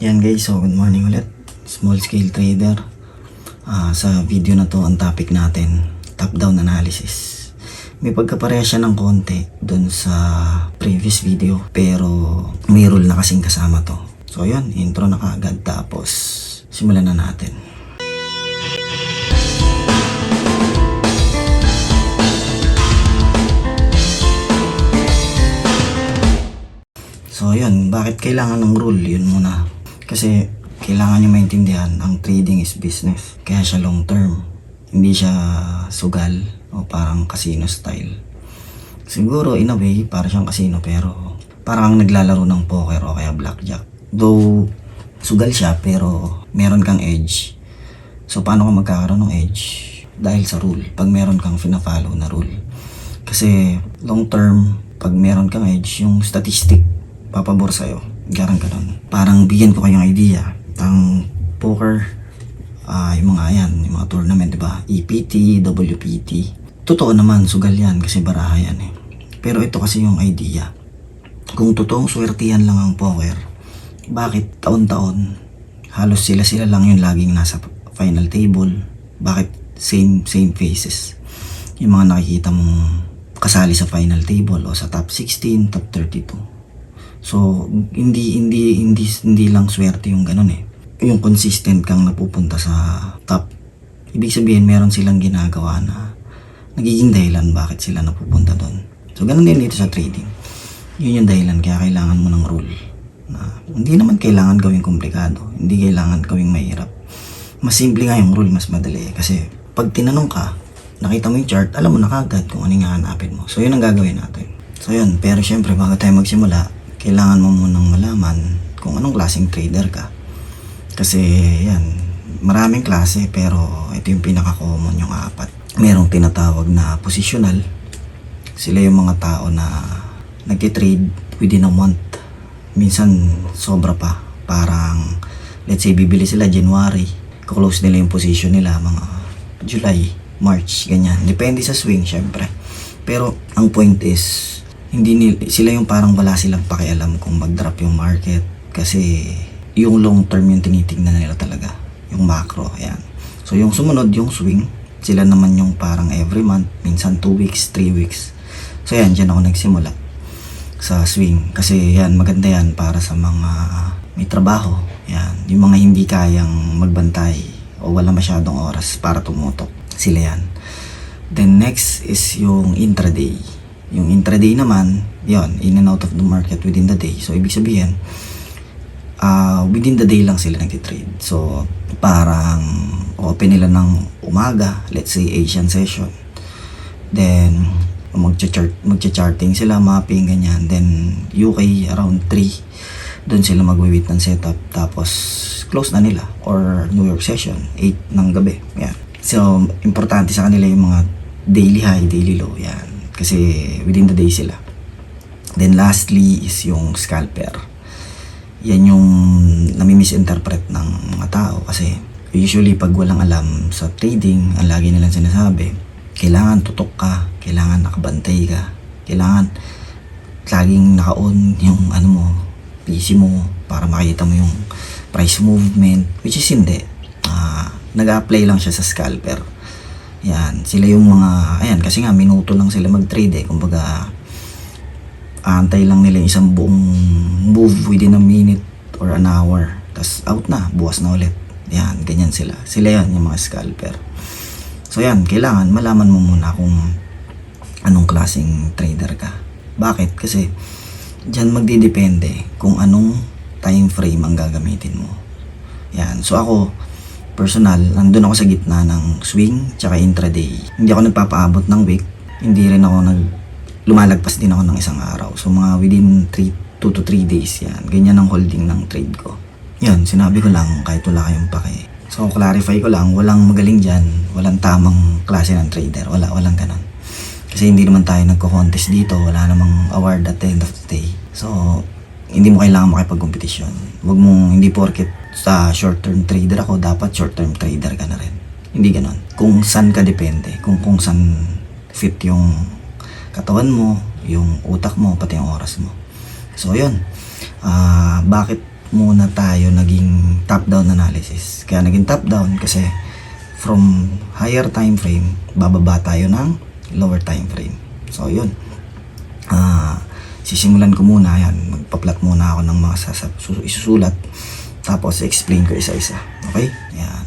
Yan guys, so good morning ulit. Small scale trader. Sa video na to, ang topic natin, top-down analysis. May pagkapareha siya ng konti dun sa previous video, pero may rule na kasing kasama to. So yan, intro na kaagad, tapos simulan na natin. So yun, bakit kailangan ng rule? Yun muna. Kasi kailangan nyo maintindihan, ang trading is business. Kaya siya long term. Hindi siya sugal o parang casino style. Siguro in a way, para siyang casino pero parang naglalaro ng poker o kaya blackjack. Though sugal siya pero meron kang edge. So paano ka magkakaroon ng edge? Dahil sa rule. Pag meron kang fina-follow na rule. Kasi long term, pag meron kang edge, yung statistic papabor sa'yo. Garang ganun. Parang bigyan ko kayong idea. Ang poker, yung mga yan, yung mga tournament, diba? EPT, WPT. Totoo naman, sugal yan kasi baraha yan eh. Pero ito kasi yung idea. Kung totoong swertihan lang ang poker, bakit taon-taon halos sila lang yung laging nasa final table? Bakit same faces? Yung mga nakikita mong kasali sa final table o sa top 16, top 32. So, hindi lang swerte yung ganun eh. Yung consistent kang napupunta sa top. Ibig sabihin, meron silang ginagawa na nagiging dahilan bakit sila napupunta doon. So, ganun din dito sa trading. Yun yung dahilan kaya kailangan mo ng rule. Na, hindi naman kailangan gawing komplikado. Hindi kailangan gawing mahirap. Mas simple nga yung rule, mas madali. Kasi, pag tinanong ka, nakita mo yung chart, alam mo na kagad kung ano yung hahanapin mo. So, yun ang gagawin natin. So, yun. Pero syempre, bago tayo magsimula, kailangan mo munang malaman kung anong klaseng trader ka. Kasi yan, maraming klase pero ito yung pinaka-common, yung 4. Merong tinatawag na positional. Sila yung mga tao na nagtitrade within a month. Minsan sobra pa. Parang let's say bibili sila January, kuklose nila yung position nila mga July, March, ganyan. Depende sa swing syempre. Pero ang point is, sila yung parang wala silang pakialam kung mag-drop yung market kasi yung long term yung tinitingnan nila talaga, yung macro, ayan. So yung sumunod, yung swing, sila naman yung parang every month, minsan 2 weeks, 3 weeks. So yan, dyan ako nagsimula sa swing kasi yan, maganda yan para sa mga may trabaho, yan, yung mga hindi kayang magbantay o wala masyadong oras para tumutok, sila yan. Then next is yung intraday. Yung intraday naman, yon, in and out of the market within the day. So, ibig sabihin, within the day lang sila nagtitrade. So, parang open nila ng umaga, let's say Asian session. Then, magcha-charting sila, mapping, ganyan. Then, UK around 3, doon sila mag-wait ng setup. Tapos, close na nila. Or New York session, 8 ng gabi. Yan. So, importante sa kanila yung mga daily high, daily low. Yan. Kasi within the day sila. Then lastly is yung scalper. Yan yung nami-misinterpret ng mga tao kasi usually pag walang alam sa trading, ang lagi nilang sinasabi, kailangan tutok ka, kailangan nakabantay ka, kailangan laging naka-on yung PC mo para makita mo yung price movement, which is hindi. Nag-apply lang siya sa scalper. Yan, sila yung mga, ayan, kasi nga minuto lang sila mag-trade eh. Kumbaga, aantay lang nila isang buong move within a minute or an hour. Tapos out na, bukas na ulit. Yan, ganyan sila. Sila yan, yung mga scalper. So yan, kailangan malaman mo muna kung anong klaseng trader ka. Bakit? Kasi dyan magdidepende kung anong time frame ang gagamitin mo. Yan, so ako, personal, nandun ako sa gitna ng swing tsaka intraday. Hindi ako nagpapaabot ng week. Hindi rin ako lumalagpas din ako ng isang araw. So mga within 2 to 3 days yan. Ganyan ang holding ng trade ko. Yan, sinabi ko lang kahit wala kayong pake. So clarify ko lang, walang magaling dyan. Walang tamang klase ng trader. Walang ganun. Kasi hindi naman tayo nagko-contest dito. Wala namang award at the end of the day. So hindi mo kailangan makipag-kompetisyon. Huwag mong, hindi porket sa short-term trader ako, dapat short-term trader ka na rin. Hindi ganon. Kung saan ka depende. Kung saan fit yung katawan mo, yung utak mo, pati yung oras mo. So, yun. Bakit muna tayo naging top-down analysis. Kaya naging top-down kasi from higher time frame, bababa tayo ng lower time frame. So, yun. Sisimulan ko muna yan. Magpa-plot muna ako ng mga isusulat. Tapos, explain ko isa-isa. Okay? Yan.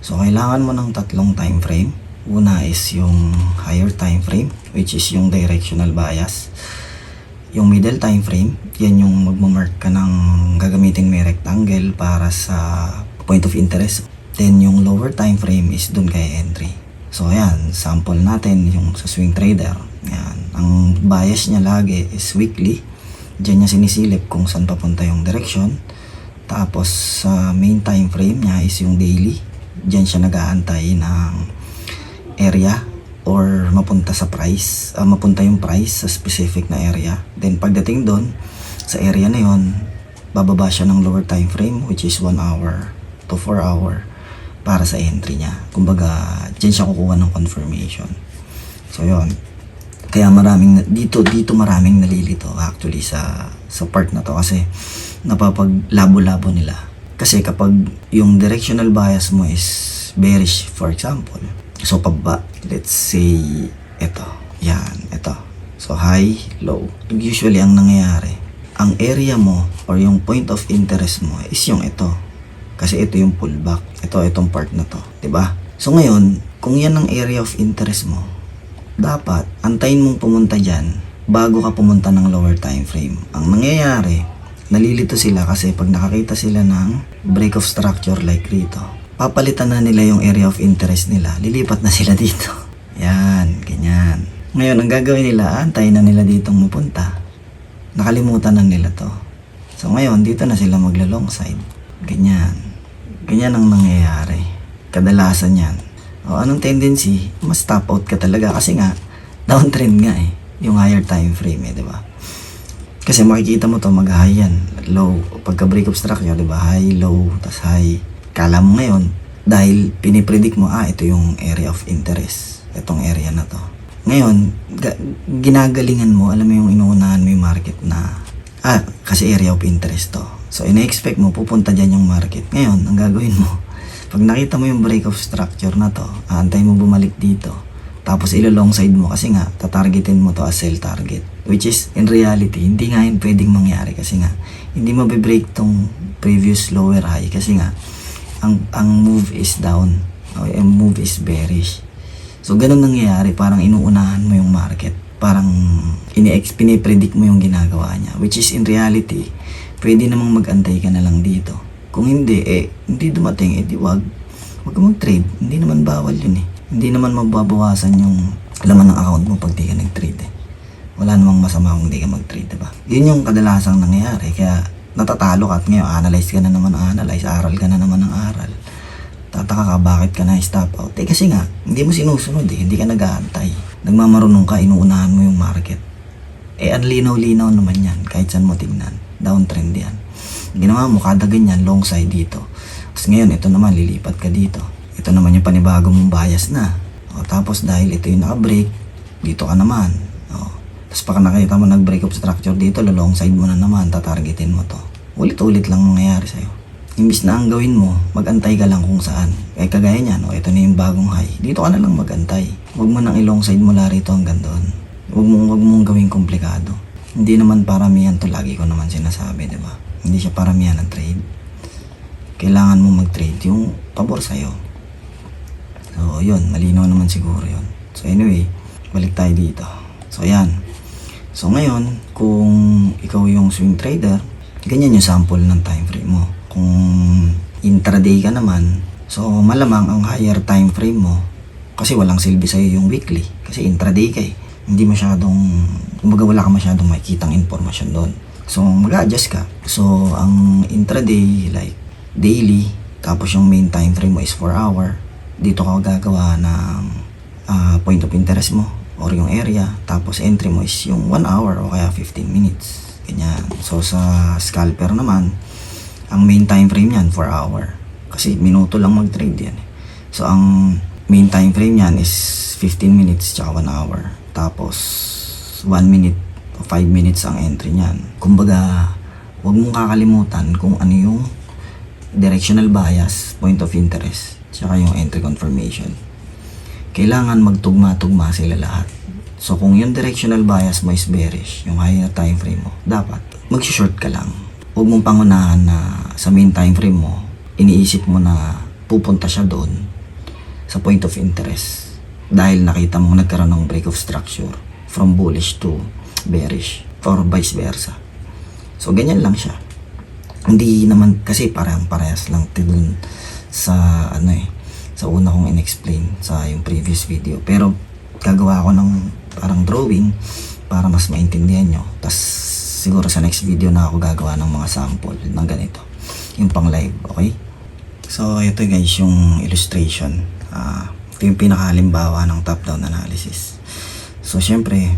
So, kailangan mo ng tatlong time frame. Una is yung higher time frame, which is yung directional bias. Yung middle time frame, yan yung magmamark ka ng gagamitin may rectangle para sa point of interest. Then, yung lower time frame is dun kay entry. So, ayan, sample natin yung sa swing trader. Ayan, ang bias niya lagi is weekly. Diyan niya sinisilip kung saan papunta yung direction. Tapos, sa main time frame niya is yung daily. Diyan siya nag-aantay ng area or mapunta sa price, mapunta yung price sa specific na area. Then, pagdating doon, sa area na yon, bababa siya ng lower time frame, which is 1 hour to 4 hour para sa entry niya. Kumbaga, dyan siya kukuha ng confirmation. So, yon. Kaya dito maraming nalilito actually sa part na to kasi napapaglabo-labo nila. Kasi kapag yung directional bias mo is bearish, for example, so pababa, let's say ito, yan, ito. So, high, low. Usually, ang nangyayari, ang area mo or yung point of interest mo is yung ito. Kasi ito yung pullback. Itong part na to. 'Di ba? So, ngayon, kung yan ang area of interest mo, dapat antayin mong pumunta dyan bago ka pumunta ng lower time frame. Ang nangyayari, nalilito sila kasi pag nakakita sila ng break of structure like rito, papalitan na nila yung area of interest nila. Lilipat na sila dito. Yan, ganyan. Ngayon, ang gagawin nila, antayin na nila ditong mapunta. Nakalimutan na nila to. So, ngayon, dito na sila magla-long side. Ganyan. Ganyan ang nangyayari. Kadalasan yan. O, anong tendency? Mas top out ka talaga kasi nga, downtrend nga eh. Yung higher time frame eh, di ba? Kasi makikita mo to, mag-high yan. Low. Pagka break of structure, di ba? High, low, tas high. Kala mo ngayon, dahil pinipredict mo, ito yung area of interest. Itong area na to. Ngayon, ginagalingan mo, alam mo yung inuunahan mo yung market na, kasi area of interest to. So, ina-expect mo, pupunta dyan yung market. Ngayon, ang gagawin mo, pag nakita mo yung break of structure na to, aantay mo bumalik dito. Tapos, ilo-long side mo kasi nga, tatargetin mo to as sell target. Which is, in reality, hindi nga yun pwedeng mangyari kasi nga, hindi mabibreak tong previous lower high kasi nga, ang move is down. Okay, ang move is bearish. So, ganun nangyayari, parang inuunahan mo yung market. Parang pinipredict mo yung ginagawa niya. Which is, in reality, pwede namang mag-antay ka na lang dito. Kung hindi, hindi dumating, wag ka mag-trade. Hindi naman bawal yun eh. Hindi naman mababawasan yung laman ng account mo pag di ka nag-trade eh. Wala namang masama kung di ka mag-trade, diba? Yun yung kadalasang nangyayari. Kaya natatalo ka at ngayon, analyze ka na naman aral ka na naman ng aral. Tataka ka, bakit ka na-stop out? Kasi nga, hindi mo sinusunod eh. Hindi ka nag-aantay. Nagmamarunong ka, inuunahan mo yung market. Ang linaw-linaw naman yan. Kahit saan mo tingnan. Downtrend yan. Ginawa mo, kada ganyan, long side dito. Tapos ngayon, ito naman, lilipat ka dito. Ito naman yung panibago mong bias na. Tapos dahil ito yung naka-break, dito ka naman. Tapos pag nakita mo nag-break of structure dito, long side mo na naman, tatargetin mo to. Ulit-ulit lang mangyayari sa'yo. Imbis na ang gawin mo, mag-antay ka lang kung saan. Kagaya niyan, ito na yung bagong high. Dito ka na lang mag-antay. Huwag mo nang i-long side mula rito hanggang doon. Huwag mong gawing komplikado. Hindi naman paramihan to, lagi ko naman sinasabi, di ba? Hindi siya paramihan ng trade. Kailangan mo mag-trade yung pabor sa'yo. So, yun. Malinaw naman siguro yun. So, anyway, balik tayo dito. So, yan. So, ngayon, kung ikaw yung swing trader, ganyan yung sample ng time frame mo. Kung intraday ka naman, so malamang ang higher time frame mo, kasi walang silbi sa'yo yung weekly. Kasi intraday ka eh. Hindi masyadong, kumbaga wala ka masyadong makikitang informasyon doon. So, mag-adjust ka. So, ang intraday, like daily, tapos yung main time frame mo is 4 hour. Dito ka gagawa ng point of interest mo or yung area. Tapos entry mo is yung 1 hour o kaya 15 minutes. Ganyan. So, sa scalper naman, ang main time frame yan, 4 hour. Kasi minuto lang mag-trade yan. So, ang main time frame yan is 15 minutes tsaka 1 hour. Tapos, 1 minute o 5 minutes ang entry niyan. Kumbaga, huwag mong kakalimutan kung ano yung directional bias, point of interest, tsaka yung entry confirmation. Kailangan magtugma-tugma sila lahat. So kung yung directional bias mo is bearish, yung higher time frame mo, dapat mag-short ka lang. Huwag mong pangunahan na sa main time frame mo, iniisip mo na pupunta siya doon sa point of interest dahil nakita mo nagkaroon ng break of structure from bullish to bearish or vice versa. So ganyan lang siya. Hindi naman kasi parehas lang dun sa sa una kong in-explain sa yung previous video. Pero gagawa ko ng parang drawing para mas maintindihan nyo. Tas siguro sa next video na ako gagawa ng mga sample ng ganito. Yung pang live, okay? So ito guys yung illustration. Ito yung pinakahalimbawa ng top-down analysis. So syempre,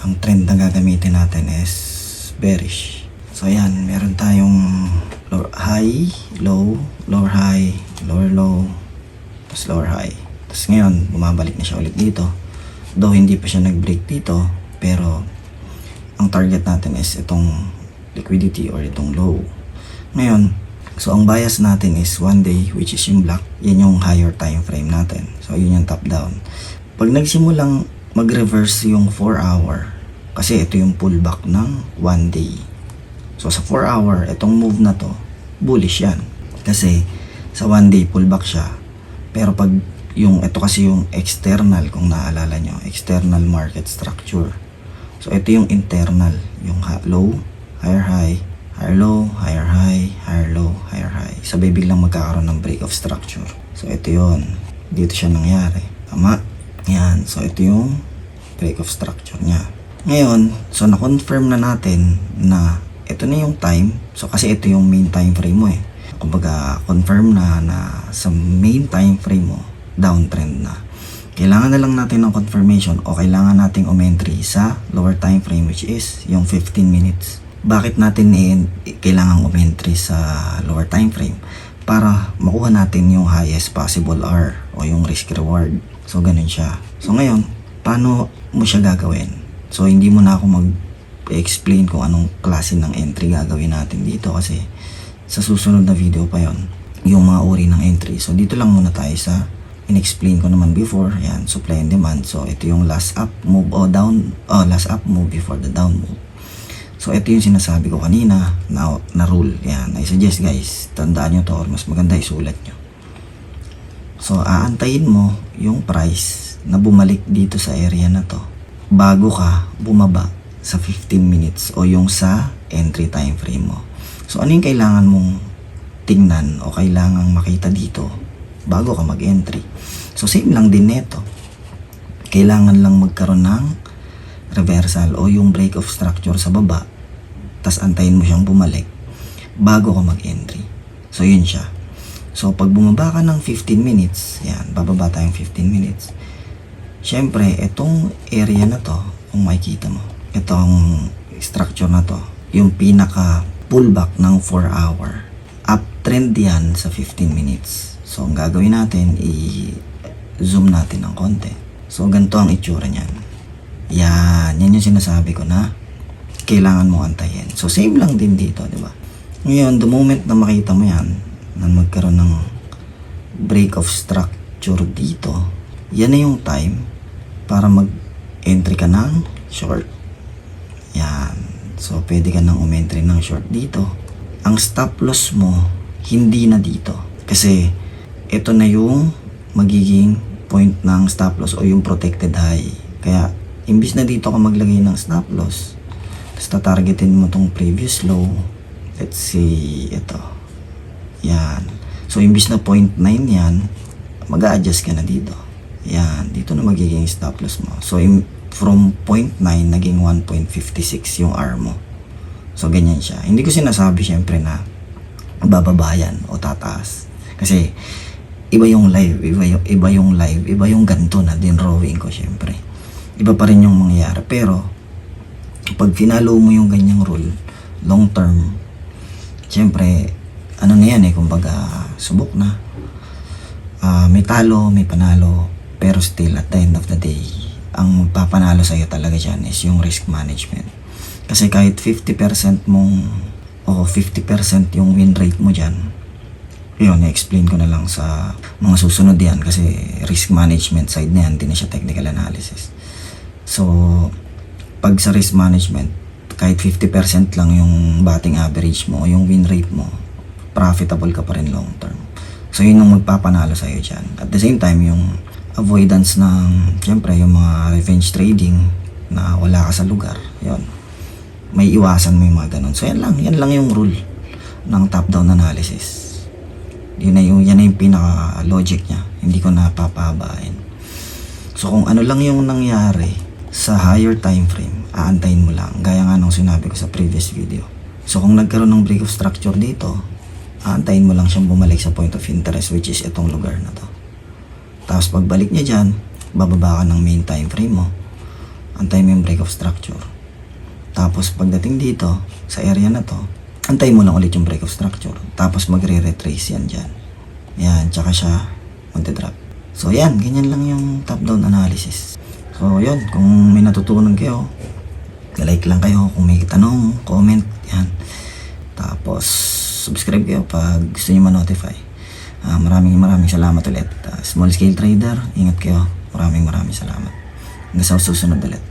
ang trend na gagamitin natin is bearish. So ayan, meron tayong lower high, low, lower high, lower low, tapos lower high. Tapos ngayon, bumabalik na siya ulit dito. Though hindi pa siya nag-break dito, pero ang target natin is itong liquidity or itong low. Ngayon, so ang bias natin is 1 day, which is yung black. Yan yung higher time frame natin. So yun yung top down. Pag nagsimulang mag-reverse yung 4 hour, kasi ito yung pullback ng 1 day. So sa 4 hour, itong move na to, bullish yan. Kasi sa 1 day pullback siya. Pero pag yung ito kasi yung external, kung naalala nyo, external market structure. So ito yung internal, yung low, higher high, higher low, higher high, higher low, higher high. Sabay biglang magkakaroon ng break of structure. So ito yun. Dito siya nangyari. Tama? Yan. So ito yung break of structure niya. Ngayon, so na-confirm na natin na ito na yung time. So kasi ito yung main time frame mo eh. Kumbaga, confirm na sa main time frame mo, downtrend na. Kailangan na lang natin ng confirmation o kailangan nating umentry sa lower time frame, which is yung 15 minutes. Bakit natin kailangan umentry sa lower time frame? Para makuha natin yung highest possible R o yung risk reward. So ganun siya. So ngayon, paano mo siya gagawin? So hindi mo na ako mag-explain kung anong klase ng entry gagawin natin dito kasi sa susunod na video pa yon yung mga uri ng entry. So dito lang muna tayo sa in-explain ko naman before. Yan, supply and demand. So ito yung last up move o last up move before the down move. So ito yung sinasabi ko kanina na rule. Yan, I suggest guys, tandaan nyo to or mas maganda isulat nyo. So aantayin mo yung price na bumalik dito sa area na to bago ka bumaba sa 15 minutes o yung sa entry time frame mo. So ano yung kailangan mong tingnan o kailangang makita dito bago ka mag-entry? So same lang din neto. Kailangan lang magkaroon ng reversal o yung break of structure sa baba, tas antayin mo siyang bumalik bago ka mag-entry. So yun siya. So pag bumaba ka ng 15 minutes, yan, bababa tayong 15 minutes. Syempre, itong area na to, kung makikita mo, itong structure na to, yung pinaka pullback ng 4 hour, uptrend yan sa 15 minutes. So ang gagawin natin, i-zoom natin ng konti. So ganito ang itsura niyan. Yan yung sinasabi ko na kailangan mo antayin. So same lang din dito, di ba? Ngayon, the moment na makita mo yan, na magkaroon ng break of structure dito, yan na yung time para mag-entry ka ng short. Yan. So pwede ka nang umentry ng short dito. Ang stop loss mo, hindi na dito. Kasi ito na yung magiging point ng stop loss o yung protected high. Kaya imbis na dito ka maglagay ng stop loss, tapos tatargetin mo tong previous low, let's say ito, yan. So imbis na 0.9 yan, mag-a-adjust ka na dito. Yan, dito na magiging stop loss mo. So from 0.9 naging 1.56 yung R mo. So ganyan siya. Hindi ko sinasabi syempre na bababa yan o tataas. Kasi iba yung live, iba yung ganito na din drawing ko syempre. Iba pa rin yung mangyayari. Pero pag finalo mo yung ganyang rule, long term, syempre ano na yan kumbaga subok na. May talo, may panalo, pero still at the end of the day, ang magpapanalo sa'yo talaga dyan is yung risk management. Kasi kahit 50% mong o 50% yung win rate mo dyan, yun, i-explain ko na lang sa mga susunod yan kasi risk management side na yan, hindi na siya technical analysis. So, pag sa risk management, kahit 50% lang yung batting average mo, yung win rate mo, profitable ka pa rin long term. So, yun yung magpapanalo sa'yo dyan. At the same time, yung avoidance ng, syempre, yung mga revenge trading na wala ka sa lugar, yun. May iwasan mo yung mga ganun. So, yan lang yung rule ng top-down analysis. Yan na yung pinaka-logic niya. Hindi ko napapahabain. So, kung ano lang yung nangyari sa higher time frame, aantayin mo lang. Gaya nga nung sinabi ko sa previous video. So, kung nagkaroon ng break of structure dito, aantayin mo lang siyang bumalik sa point of interest, which is itong lugar na to. Tapos pagbalik niya dyan, bababa ka ng main time frame mo. Antayin mo yung break of structure. Tapos pagdating dito, sa area na to, antayin mo lang ulit yung break of structure. Tapos magre-retrace yan dyan. Yan, tsaka siya magdadrop. So yan, ganyan lang yung top-down analysis. So yun, kung may natutunan kayo, like lang kayo. Kung may tanong, comment, yan. Tapos, subscribe kayo pag gusto niyo ma-notify. Maraming salamat ulit. Small scale trader, ingat kayo. Maraming salamat. Hanggang sa susunod ulit.